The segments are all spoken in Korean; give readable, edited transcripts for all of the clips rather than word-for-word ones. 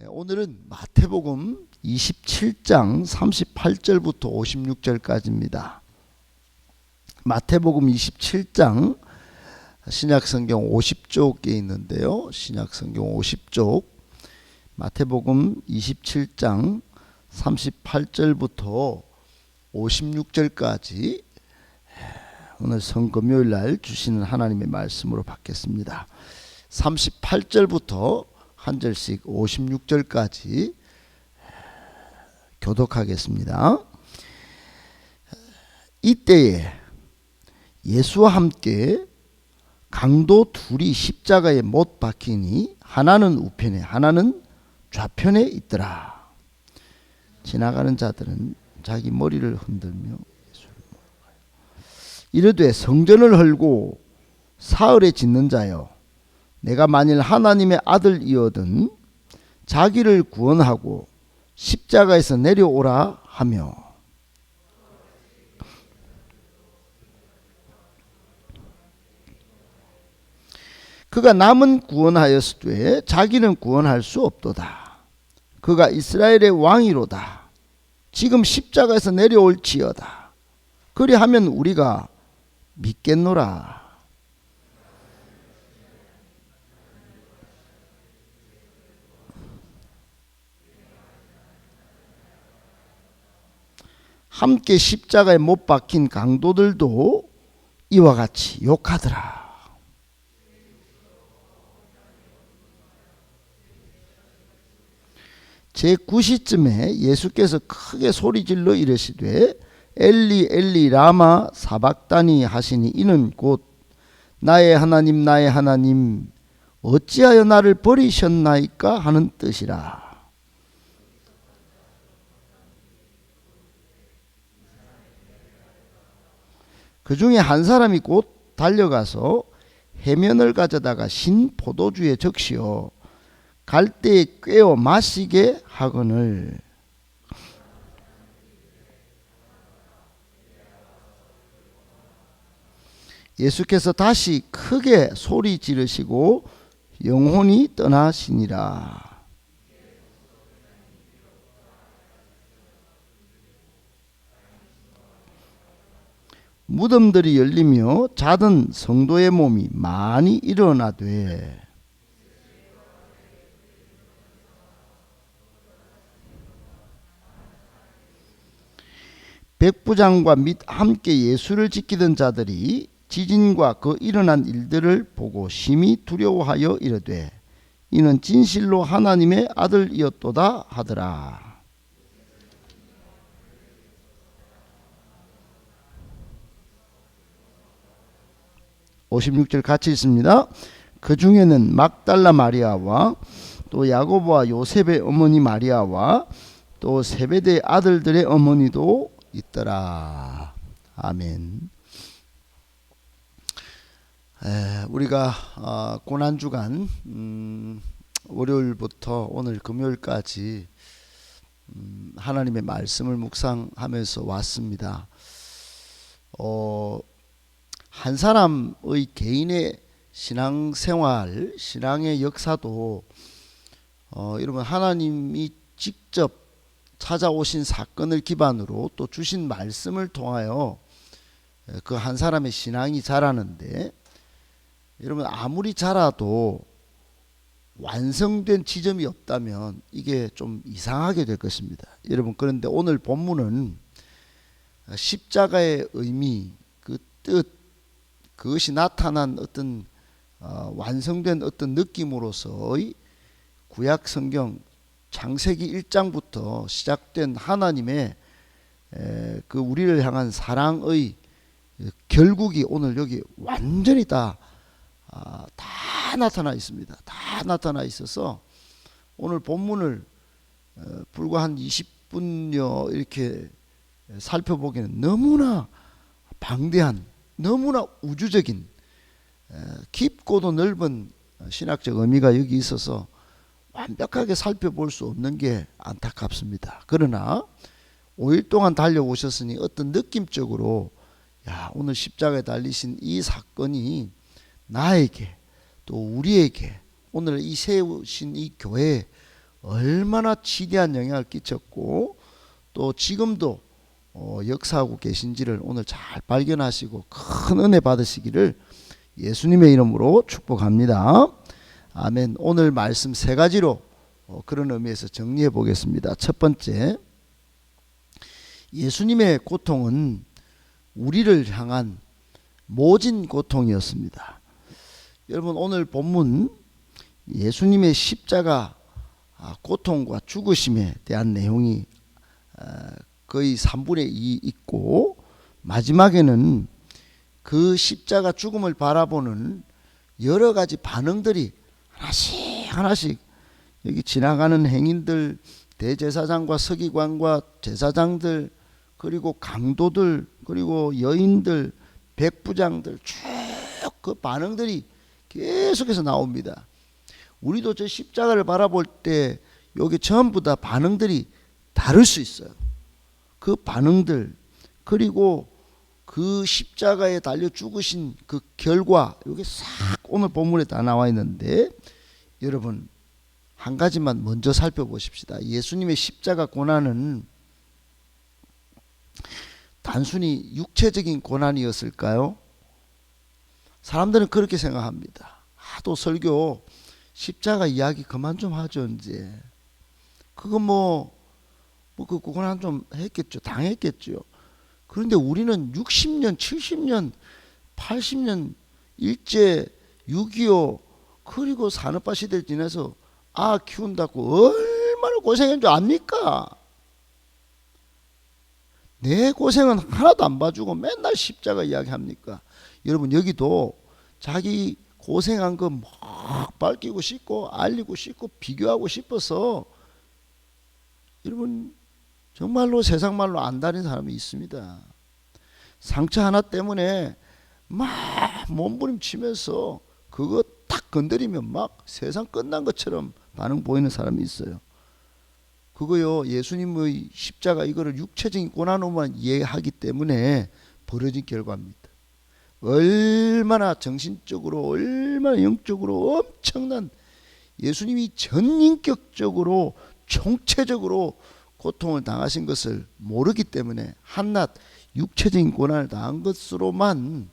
오늘은 마태복음 27장 38절부터 56절까지입니다. 마태복음 27장 신약성경 50쪽에 있는데요. 신약성경 50쪽 마태복음 27장 38절부터 56절까지 오늘 성금요일날 주시는 하나님의 말씀으로 받겠습니다. 38절부터 한 절씩 56절까지 교독하겠습니다. 이때에 예수와 함께 강도 둘이 십자가에 못 박히니 하나는 우편에 하나는 좌편에 있더라. 지나가는 자들은 자기 머리를 흔들며 예수를 몰아가요. 이르되 성전을 헐고 사흘에 짓는 자여, 내가 만일 하나님의 아들이거든 자기를 구원하고 십자가에서 내려오라 하며, 그가 남은 구원하였으되 자기는 구원할 수 없도다. 그가 이스라엘의 왕이로다. 지금 십자가에서 내려올지어다. 그리하면 우리가 믿겠노라. 함께 십자가에 못 박힌 강도들도 이와 같이 욕하더라. 제9시쯤에 예수께서 크게 소리질러 이르시되 엘리 엘리 라마 사박다니 하시니 이는 곧 나의 하나님 나의 하나님 어찌하여 나를 버리셨나이까 하는 뜻이라. 그 중에 한 사람이 곧 달려가서 해면을 가져다가 신 포도주에 적시어 갈대에 꿰어 마시게 하거늘, 예수께서 다시 크게 소리 지르시고 영혼이 떠나시니라. 무덤들이 열리며 자던 성도의 몸이 많이 일어나되 백부장과 및 함께 예수를 지키던 자들이 지진과 그 일어난 일들을 보고 심히 두려워하여 이르되 이는 진실로 하나님의 아들이었도다 하더라. 56절 같이 있습니다. 그 중에는 막달라 마리아와 또 야고보와 요셉의 어머니 마리아와 또 세베대의 아들들의 어머니도 있더라. 아멘. 우리가 고난주간 월요일부터 오늘 금요일까지 하나님의 말씀을 묵상하면서 왔습니다. 한 사람의 개인의 신앙생활, 신앙의 역사도 여러분 하나님이 직접 찾아오신 사건을 기반으로 또 주신 말씀을 통하여 그 한 사람의 신앙이 자라는데, 여러분 아무리 자라도 완성된 지점이 없다면 이게 좀 이상하게 될 것입니다. 여러분, 그런데 오늘 본문은 십자가의 의미, 그 뜻, 그것이 나타난 어떤 완성된 어떤 느낌으로서의 구약 성경 창세기 1장부터 시작된 하나님의 그 우리를 향한 사랑의 결국이 오늘 여기 완전히 다 나타나 있습니다. 다 나타나 있어서 오늘 본문을 불과 한 20분여 이렇게 살펴보기는 너무나 방대한, 너무나 우주적인 깊고도 넓은 신학적 의미가 여기 있어서 완벽하게 살펴볼 수 없는 게 안타깝습니다. 그러나 5일 동안 달려오셨으니 어떤 느낌적으로 오늘 십자가에 달리신 이 사건이 나에게 또 우리에게 오늘 이 세우신 이 교회에 얼마나 지대한 영향을 끼쳤고 또 지금도 역사하고 계신지를 오늘 잘 발견하시고 큰 은혜 받으시기를 예수님의 이름으로 축복합니다. 아멘. 오늘 말씀 세 가지로 그런 의미에서 정리해 보겠습니다. 첫 번째, 예수님의 고통은 우리를 향한 모진 고통이었습니다. 여러분, 오늘 본문 예수님의 십자가 고통과 죽으심에 대한 내용이 거의 3분의 2 있고, 마지막에는 그 십자가 죽음을 바라보는 여러 가지 반응들이 하나씩 하나씩 여기 지나가는 행인들, 대제사장과 서기관과 제사장들, 그리고 강도들, 그리고 여인들, 백부장들, 쭉 그 반응들이 계속해서 나옵니다. 우리도 저 십자가를 바라볼 때 여기 전부 다 반응들이 다를 수 있어요. 그 반응들, 그리고 그 십자가에 달려 죽으신 그 결과, 여기 싹 오늘 본문에 다 나와 있는데, 여러분 한 가지만 먼저 살펴보십시다. 예수님의 십자가 고난은 단순히 육체적인 고난이었을까요? 사람들은 그렇게 생각합니다. 하도 설교 십자가 이야기 그만 좀 하죠. 이제 그거 그 고난 좀 했겠죠. 당했겠죠. 그런데 우리는 60년, 70년, 80년 일제 6.25 그리고 산업화 시대를 지나서 키운다고 얼마나 고생한 줄 압니까? 내 고생은 하나도 안 봐주고 맨날 십자가 이야기합니까? 여러분, 여기도 자기 고생한 거 막 밝히고 싶고 알리고 싶고 비교하고 싶어서, 여러분 정말로 세상 말로 안다는 사람이 있습니다. 상처 하나 때문에 막 몸부림치면서 그거 딱 건드리면 막 세상 끝난 것처럼 반응 보이는 사람이 있어요. 그거요, 예수님의 십자가 이거를 육체적인 고난으로만 이해하기 때문에 벌어진 결과입니다. 얼마나 정신적으로, 얼마나 영적으로 엄청난, 예수님이 전인격적으로 총체적으로 고통을 당하신 것을 모르기 때문에 한낱 육체적인 고난을 당한 것으로만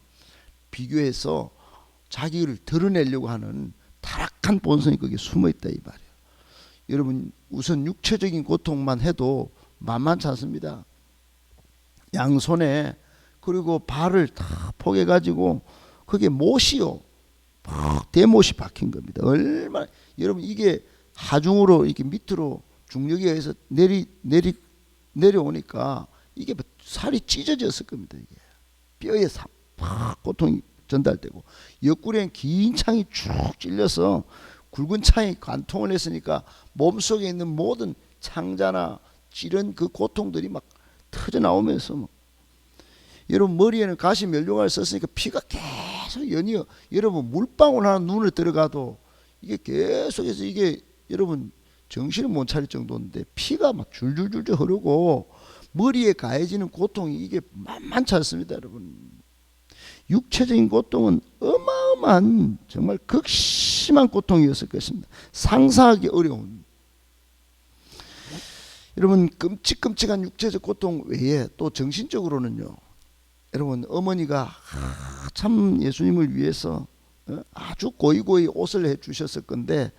비교해서 자기를 드러내려고 하는 타락한 본성이 거기에 숨어있다 이 말이에요. 여러분, 우선 육체적인 고통만 해도 만만치 않습니다. 양손에 그리고 발을 다 포개가지고 그게 못이요, 대못이 박힌 겁니다. 얼마나, 여러분 이게 하중으로 이렇게 밑으로 중력에 의해서 내려오니까 이게 살이 찢어졌을 겁니다. 이게 뼈에 고통이 전달되고, 옆구리엔 긴 창이 쭉 찔려서 굵은 창이 관통을 했으니까 몸속에 있는 모든 창자나 찌른 그 고통들이 막 터져 나오면서, 여러분 머리에는 가시 면류관을 썼으니까 피가 계속 연이어, 여러분 물방울 하나 눈을 들어가도 이게 계속해서, 이게 여러분 정신을 못 차릴 정도인데 피가 막 줄줄줄 흐르고 머리에 가해지는 고통이 이게 만만치 않습니다. 여러분, 육체적인 고통은 어마어마한 정말 극심한 고통이었을 것입니다. 상상하기 어려운. 여러분, 끔찍끔찍한 육체적 고통 외에 또 정신적으로는요, 여러분 어머니가 참 예수님을 위해서 아주 고이고이 옷을 해 주셨을 건데,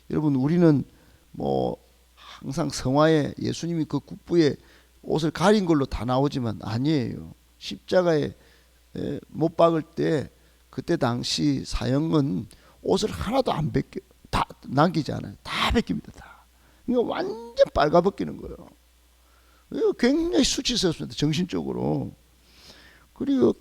여러분 우리는 항상 성화에 예수님이 그 국부의 옷을 가린 걸로 다 나오지만 아니에요. 십자가에 못 박을 때 그때 당시 사형은 옷을 하나도 안 벗겨, 다 남기지 않아요. 다 벗깁니다. 다. 이거 완전 빨가벗기는 거예요. 이거 굉장히 수치스럽습니다. 정신적으로. 그리고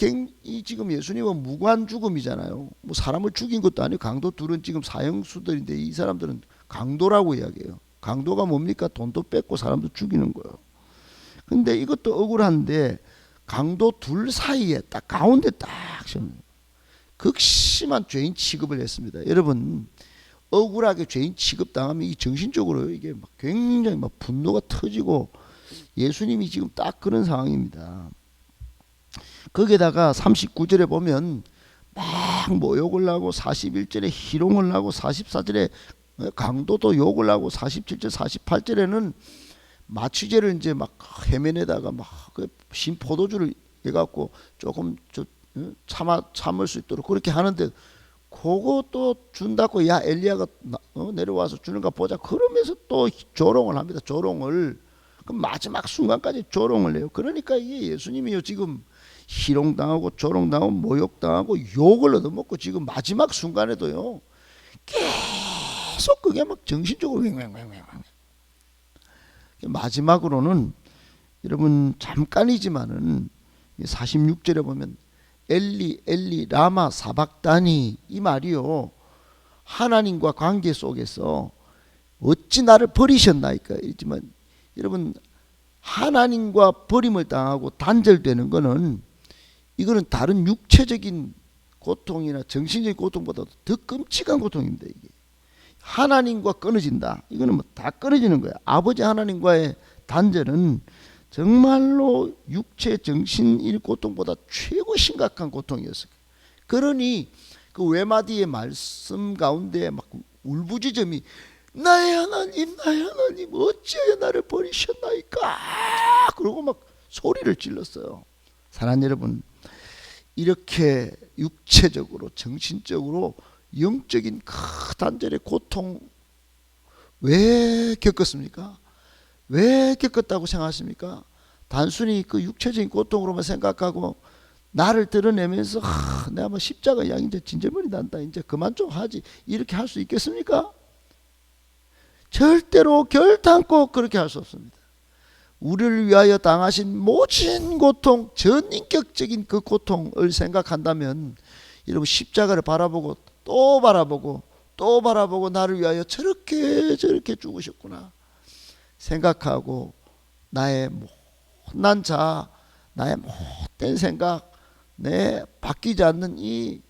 이 지금 예수님은 무관 죽음이잖아요. 사람을 죽인 것도 아니고, 강도 둘은 지금 사형수들인데 이 사람들은 강도라고 이야기해요. 강도가 뭡니까? 돈도 뺏고 사람도 죽이는 거예요. 근데 이것도 억울한데, 강도 둘 사이에 딱 가운데 딱 극심한 죄인 취급을 했습니다. 여러분, 억울하게 죄인 취급당하면 이 정신적으로 이게 막 굉장히 막 분노가 터지고, 예수님이 지금 딱 그런 상황입니다. 거기에다가 39절에 보면 막 모욕을 하고, 41절에 희롱을 하고, 44절에 강도도 욕을 하고 47절 48절에는 마취제를 이제 막 해면에다가 막 신포도주를 해갖고 조금 참을 수 있도록 그렇게 하는데, 그것도 준다고 야 엘리야가 내려와서 주는가 보자 그러면서 또 조롱을 합니다. 조롱을. 그럼 마지막 순간까지 조롱을 해요. 그러니까 이게 예수님이요 지금 희롱당하고 조롱당하고 모욕당하고 욕을 얻어먹고 지금 마지막 순간에도요 계속 그게 막 정신적으로 횡횡횡횡. 마지막으로는 여러분 잠깐이지만은 46절에 보면 엘리 엘리 라마 사박다니, 이 말이요 하나님과 관계 속에서 어찌 나를 버리셨나이까 이지만, 여러분 하나님과 버림을 당하고 단절되는 거는 이거는 다른 육체적인 고통이나 정신적인 고통보다도 더 끔찍한 고통입니다. 이게 하나님과 끊어진다, 이거는 뭐 다 끊어지는 거야. 아버지 하나님과의 단절은 정말로 육체 정신일 고통보다 최고 심각한 고통이었어요. 그러니 그 외마디의 말씀 가운데 막 울부짖음이 나의 하나님 나의 하나님 어찌하여 나를 버리셨나이까, 그러고 막 소리를 질렀어요. 사랑하는 여러분, 이렇게 육체적으로 정신적으로 영적인 큰 단절의 고통 왜 겪었습니까? 왜 겪었다고 생각하십니까? 단순히 그 육체적인 고통으로만 생각하고 나를 드러내면서 내가 뭐 십자가 양 이제 진절머리 난다 이제 그만 좀 하지 이렇게 할 수 있겠습니까? 절대로 결단코 그렇게 할 수 없습니다. 우리를 위하여 당하신 모진 고통, 전인격적인 그 고통을 생각한다면 여러분 십자가를 바라보고 또 바라보고 또 바라보고 나를 위하여 저렇게 죽으셨구나 생각하고, 나의 못난 자, 나의 못된 생각, 내 바뀌지 않는 이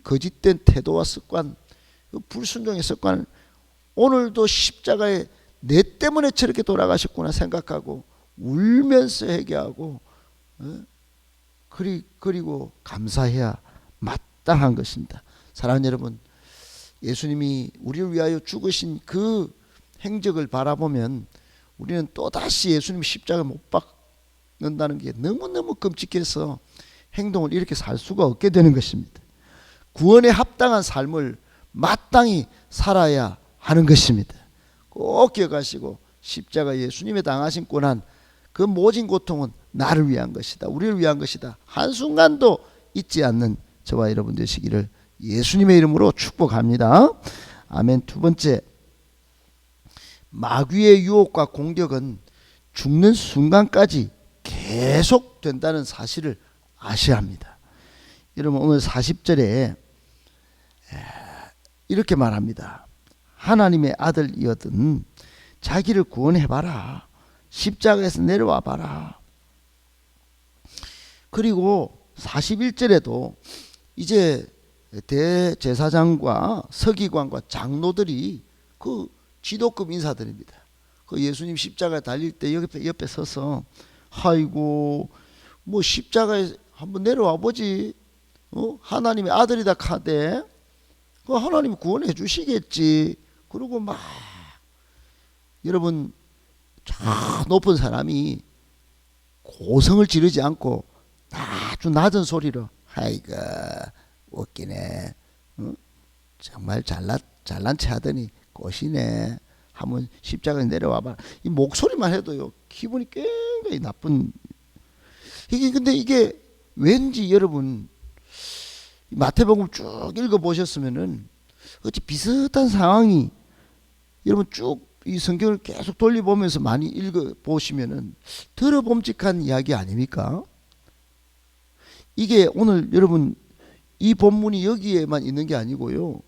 거짓된 태도와 습관, 그 불순종의 습관을 오늘도 십자가에 내 때문에 저렇게 돌아가셨구나 생각하고 울면서 회개하고 그리고 감사해야 마땅한 것입니다. 사랑하는 여러분, 예수님이 우리를 위하여 죽으신 그 행적을 바라보면 우리는 또다시 예수님 십자가 못 박는다는 게 너무너무 끔찍해서 행동을 이렇게 살 수가 없게 되는 것입니다. 구원에 합당한 삶을 마땅히 살아야 하는 것입니다. 꼭 기억하시고, 십자가 예수님의 당하신 고난, 그 모진 고통은 나를 위한 것이다, 우리를 위한 것이다, 한순간도 잊지 않는 저와 여러분 되시기를 예수님의 이름으로 축복합니다. 아멘. 두 번째, 마귀의 유혹과 공격은 죽는 순간까지 계속 된다는 사실을 아셔야 합니다. 여러분 오늘 40절에 이렇게 말합니다. 하나님의 아들이었던 자기를 구원해봐라, 십자가에서 내려와봐라. 그리고 41절에도 이제 대제사장과 서기관과 장로들이 그 지도급 인사들입니다. 그 예수님 십자가에 달릴 때 옆에 서서 아이고 뭐 십자가에 한번 내려와 보지, 하나님의 아들이다 카대 그 하나님이 구원해 주시겠지. 그리고 막 여러분 저 높은 사람이 고성을 지르지 않고 아주 낮은 소리로 아이고 웃기네, 정말 잘난 체 하더니 꽃이네, 한번 십자가에 내려와봐. 이 목소리만 해도요 기분이 굉장히 나쁜. 근데 이게 왠지 여러분 마태복음 쭉 읽어보셨으면은 어찌 비슷한 상황이 여러분 쭉 이 성경을 계속 돌려보면서 많이 읽어보시면은 더러봄직한 이야기 아닙니까? 이게 오늘 여러분 이 본문이 여기에만 있는 게 아니고요,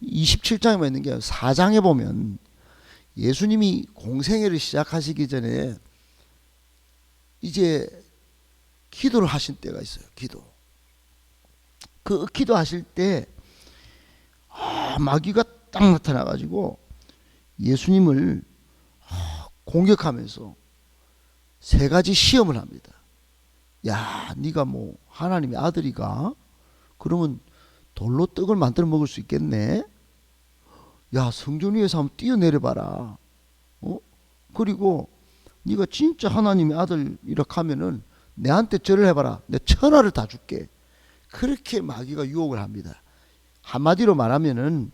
27장에만 있는 게 아니라 4장에 보면 예수님이 공생애를 시작하시기 전에 이제 기도를 하신 때가 있어요. 그 기도하실 때 마귀가 딱 나타나가지고 예수님을 공격하면서 세 가지 시험을 합니다. 야, 네가 뭐 하나님의 아들이가? 그러면 돌로 떡을 만들어 먹을 수 있겠네? 야, 성전 위에서 한번 뛰어내려봐라. 그리고 네가 진짜 하나님의 아들 이렇게 하면은 내한테 절을 해봐라. 내 천하를 다 줄게. 그렇게 마귀가 유혹을 합니다. 한마디로 말하면은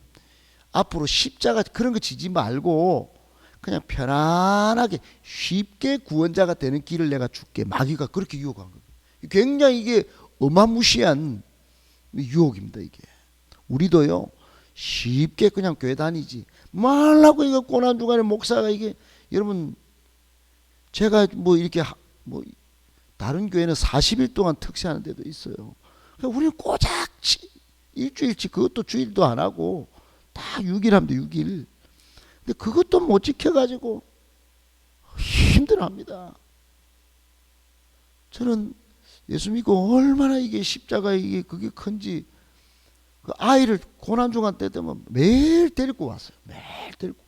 앞으로 십자가 그런 거 지지 말고 그냥 편안하게 쉽게 구원자가 되는 길을 내가 줄게. 마귀가 그렇게 유혹한 거예요. 굉장히 이게 어마무시한 유혹입니다. 이게 우리도요 쉽게 그냥 교회 다니지 말라고 이거 고난주간에 목사가 이게 여러분 제가 뭐 이렇게 뭐 다른 교회는 40일 동안 특세하는 데도 있어요. 그러니까 우리는 꼬작 일주일치 그것도 주일도 안 하고 다 6일 하면 돼 6일. 근데 그것도 못 지켜가지고 힘들어합니다. 저는 예수 믿고 얼마나 이게 십자가 이게 그게 큰지 그 아이를 고난주간 때 되면 매일 데리고 왔어요. 매일 데리고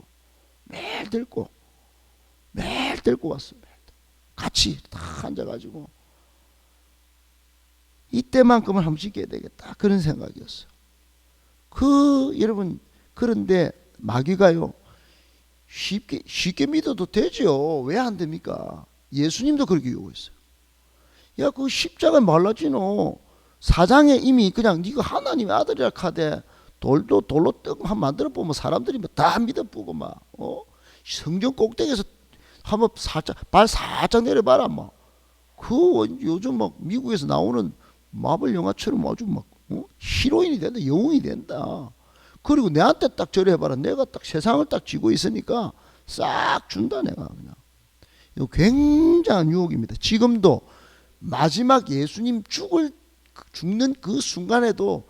왔어요. 같이 다 앉아가지고 이때만큼은 한번 지켜야 되겠다 그런 생각이었어요. 여러분 그런데 마귀가요 쉽게 믿어도 되죠. 왜 안 됩니까? 예수님도 그렇게 요구했어요. 야, 그 십자가 말라지노 사장에 이미 그냥 네가 하나님의 아들이라 카대 돌로 떡 한 만들어 보면 사람들이 다 믿어 보고 막 성전 꼭대기에서 한번 발 살짝 내려봐라 막 요즘 막 미국에서 나오는 마블 영화처럼 아주 막 히로인이 된다, 영웅이 된다. 그리고 내한테 딱 절해봐라. 내가 딱 세상을 딱 쥐고 있으니까 싹 준다 내가 그냥. 이거 굉장한 유혹입니다. 지금도 마지막 예수님 죽는 그 순간에도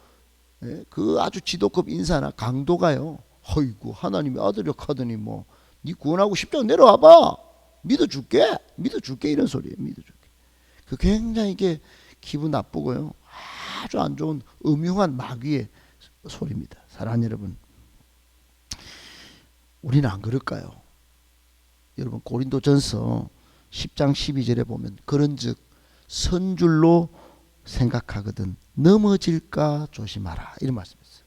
그 아주 지도급 인사나 강도가요. 어이구 하나님의 아들이라 하더니 뭐 네 구원하고 십자가 내려와봐. 믿어줄게 이런 소리예요. 믿어줄게. 그 굉장히 이게 기분 나쁘고요. 아주 안 좋은 음흉한 마귀의 소리입니다. 사랑하는 여러분, 우리는 안 그럴까요? 여러분 고린도전서 10장 12절에 보면 그런즉 선줄로 생각하거든 넘어질까 조심하라 이런 말씀이었어요.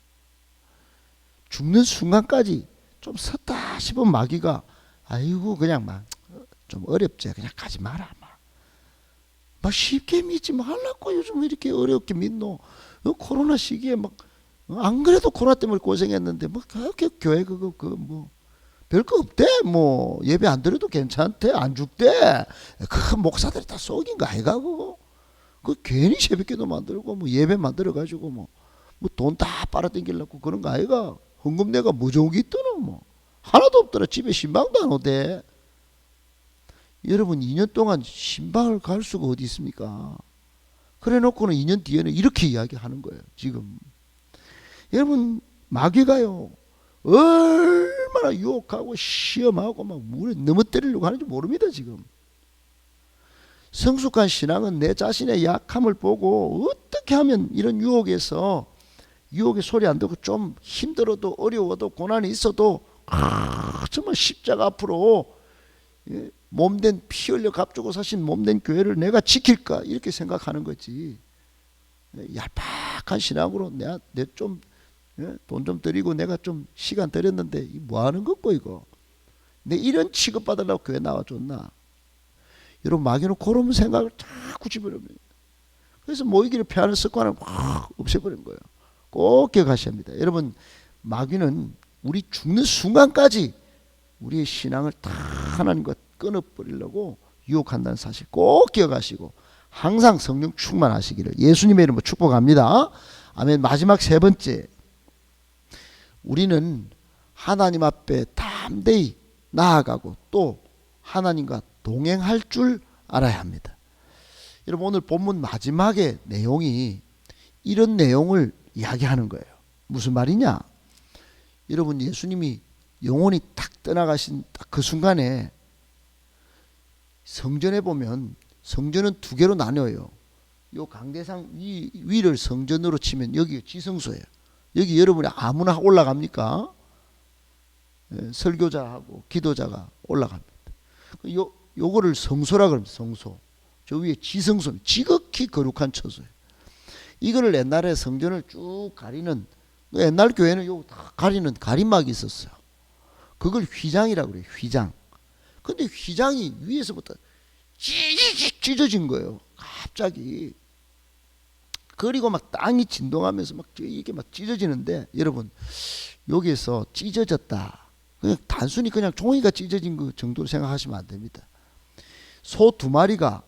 죽는 순간까지 좀 섰다 싶은 마귀가 아이고 그냥 막 좀 어렵지 그냥 가지 마라 막 쉽게 믿지 말라고 요즘 이렇게 어렵게 믿노. 코로나 시기에 막 안 그래도 코로나 때문에 고생했는데 뭐 그렇게 교회 그거 뭐 별거 없대. 뭐 예배 안 드려도 괜찮대. 안 죽대. 그 목사들이 다 속인 거 아이가 그거. 그 괜히 새벽기도 만들고 뭐 예배 만들어 가지고 뭐 돈 다 빨아당기려고 그런 거 아이가. 헌금 내가 뭐 좋은 게 있더노 뭐. 하나도 없더라. 집에 신방도 안 오대. 여러분 2년 동안 신방을 갈 수가 어디 있습니까? 그래 놓고는 2년 뒤에는 이렇게 이야기하는 거예요. 지금 여러분 마귀가요 얼마나 유혹하고 시험하고 막 물에 넘어뜨리려고 하는지 모릅니다. 지금 성숙한 신앙은 내 자신의 약함을 보고 어떻게 하면 이런 유혹의 소리 안 듣고 좀 힘들어도 어려워도 고난이 있어도 정말 십자가 앞으로 몸된 피 흘려 값주고 사신 몸된 교회를 내가 지킬까 이렇게 생각하는 거지. 얄팍한 신앙으로 내가 좀 돈 좀 드리고 내가 좀 시간 들였는데 뭐 하는 거고 이거. 내 이런 취급받으려고 교회 나와줬나. 여러분 마귀는 그런 생각을 자꾸 집어넣습니다. 그래서 모이기를 피하는 습관을 확 없애버린 거예요. 꼭 기억하셔야 합니다. 여러분 마귀는 우리 죽는 순간까지 우리의 신앙을 다 하나님과 끊어버리려고 유혹한다는 사실 꼭 기억하시고 항상 성령 충만하시기를 예수님의 이름으로 축복합니다. 아멘. 마지막 세 번째, 우리는 하나님 앞에 담대히 나아가고 또 하나님과 동행할 줄 알아야 합니다. 여러분 오늘 본문 마지막의 내용이 이런 내용을 이야기하는 거예요. 무슨 말이냐? 여러분 예수님이 영혼이 딱 떠나가신 딱 그 순간에 성전에 보면 성전은 두 개로 나뉘어요. 요 강대상 위를 성전으로 치면 여기 지성소예요. 여기 여러분이 아무나 올라갑니까? 설교자하고 기도자가 올라갑니다. 요거를 성소라 그럽니다. 성소. 저 위에 지성소, 지극히 거룩한 처소예요. 이거를 옛날에 성전을 쭉 가리는 옛날 교회는 요 가리는 가림막이 있었어요. 그걸 휘장이라고 그래요. 휘장. 근데 휘장이 위에서부터 찌직 찢어진 거예요. 갑자기. 그리고 막 땅이 진동하면서 막 이게 막 찢어지는데, 여러분 여기에서 찢어졌다, 그냥 단순히 그냥 종이가 찢어진 그 정도로 생각하시면 안 됩니다. 소 2마리가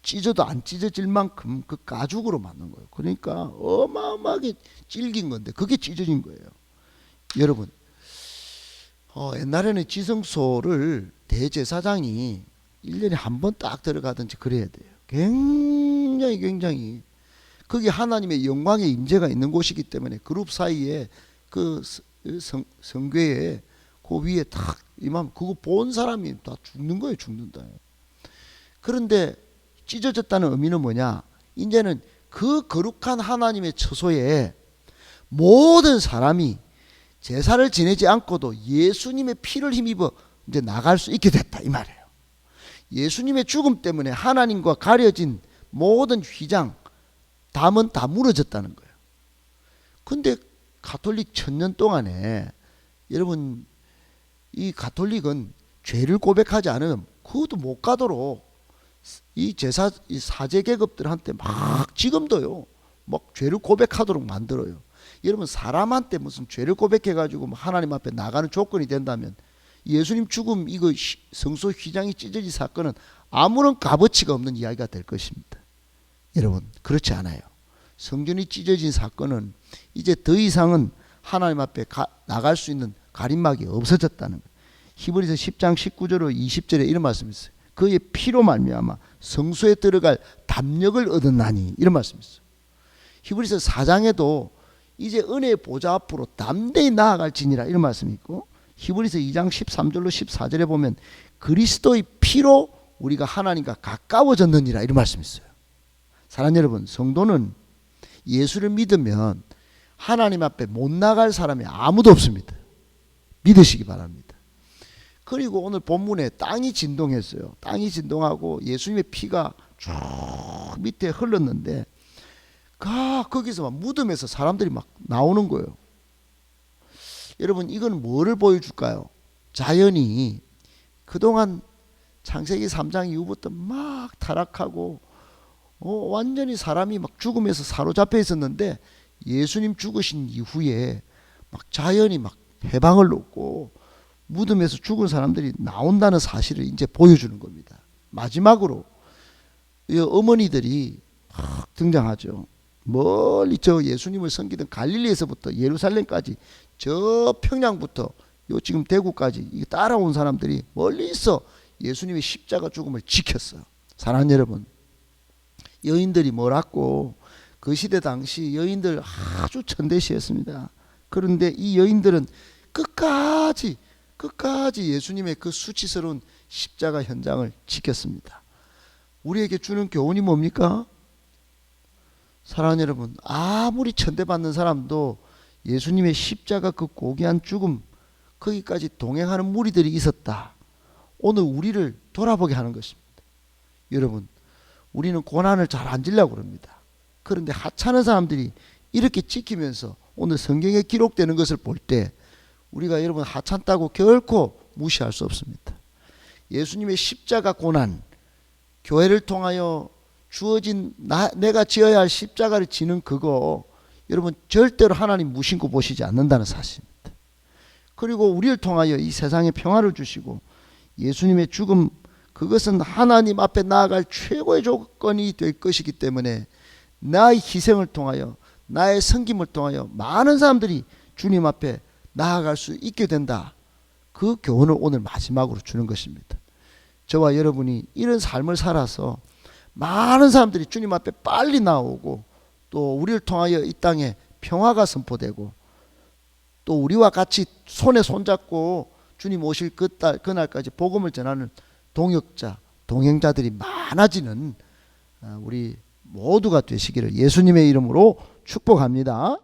찢어도 안 찢어질 만큼 그 가죽으로 만든 거예요. 그러니까 어마어마하게 질긴 건데 그게 찢어진 거예요. 여러분, 옛날에는 지성소를 대제사장이 1년에 한 번 딱 들어가든지 그래야 돼요. 굉장히 거기 하나님의 영광의 임재가 있는 곳이기 때문에 그룹 사이에 그 성궤에 그 위에 탁 임하면 그거 본 사람이 다 죽는 거예요. 죽는다. 그런데 찢어졌다는 의미는 뭐냐? 이제는 그 거룩한 하나님의 처소에 모든 사람이 제사를 지내지 않고도 예수님의 피를 힘입어 이제 나갈 수 있게 됐다, 이 말이에요. 예수님의 죽음 때문에 하나님과 가려진 모든 휘장, 담은 다 무너졌다는 거예요. 근데 가톨릭 1000년 동안에 여러분, 이 가톨릭은 죄를 고백하지 않으면 그것도 못 가도록 이 제사, 이 사제 계급들한테 막 지금도요, 막 죄를 고백하도록 만들어요. 여러분, 사람한테 무슨 죄를 고백해가지고 하나님 앞에 나가는 조건이 된다면 예수님 죽음 이거 성소 휘장이 찢어진 사건은 아무런 값어치가 없는 이야기가 될 것입니다. 여러분, 그렇지 않아요. 성전이 찢어진 사건은 이제 더 이상은 하나님 앞에 나갈 수 있는 가림막이 없어졌다는 거예요. 히브리서 10장 19절로 20절에 이런 말씀이 있어요. 그의 피로 말미암아 성소에 들어갈 담력을 얻었나니, 이런 말씀이 있어요. 히브리서 4장에도 이제 은혜의 보좌 앞으로 담대히 나아갈지니라, 이런 말씀이 있고, 히브리서 2장 13절로 14절에 보면 그리스도의 피로 우리가 하나님과 가까워졌느니라, 이런 말씀이 있어요. 사랑하는 여러분, 성도는 예수를 믿으면 하나님 앞에 못 나갈 사람이 아무도 없습니다. 믿으시기 바랍니다. 그리고 오늘 본문에 땅이 진동했어요. 땅이 진동하고 예수님의 피가 쭉 밑에 흘렀는데, 거기서 막 무덤에서 사람들이 막 나오는 거예요. 여러분, 이건 뭐를 보여줄까요? 자연이 그동안 창세기 3장 이후부터 막 타락하고 완전히 사람이 막 죽음에서 사로잡혀 있었는데, 예수님 죽으신 이후에 막 자연이 막 해방을 얻고 무덤에서 죽은 사람들이 나온다는 사실을 이제 보여주는 겁니다. 마지막으로 이 어머니들이 막 등장하죠. 멀리 저 예수님을 섬기던 갈릴리에서부터 예루살렘까지, 저 평양부터 요 지금 대구까지 따라온 사람들이 멀리서 예수님의 십자가 죽음을 지켰어요. 사랑하는 여러분, 여인들이 뭐랐고, 그 시대 당시 여인들 아주 천대시였습니다. 그런데 이 여인들은 끝까지 예수님의 그 수치스러운 십자가 현장을 지켰습니다. 우리에게 주는 교훈이 뭡니까? 사랑하는 여러분, 아무리 천대받는 사람도 예수님의 십자가 그 고귀한 죽음, 거기까지 동행하는 무리들이 있었다. 오늘 우리를 돌아보게 하는 것입니다. 여러분, 우리는 고난을 잘 안 지려고 합니다. 그런데 하찮은 사람들이 이렇게 지키면서 오늘 성경에 기록되는 것을 볼 때 우리가 여러분 하찮다고 결코 무시할 수 없습니다. 예수님의 십자가 고난, 교회를 통하여 주어진 내가 지어야 할 십자가를 지는 그거, 여러분 절대로 하나님 무심코 보시지 않는다는 사실입니다. 그리고 우리를 통하여 이 세상에 평화를 주시고 예수님의 죽음, 그것은 하나님 앞에 나아갈 최고의 조건이 될 것이기 때문에 나의 희생을 통하여, 나의 섬김을 통하여 많은 사람들이 주님 앞에 나아갈 수 있게 된다. 그 교훈을 오늘 마지막으로 주는 것입니다. 저와 여러분이 이런 삶을 살아서 많은 사람들이 주님 앞에 빨리 나오고, 또 우리를 통하여 이 땅에 평화가 선포되고, 또 우리와 같이 손에 손잡고 주님 오실 그날까지 복음을 전하는 동역자, 동행자들이 많아지는 우리 모두가 되시기를 예수님의 이름으로 축복합니다.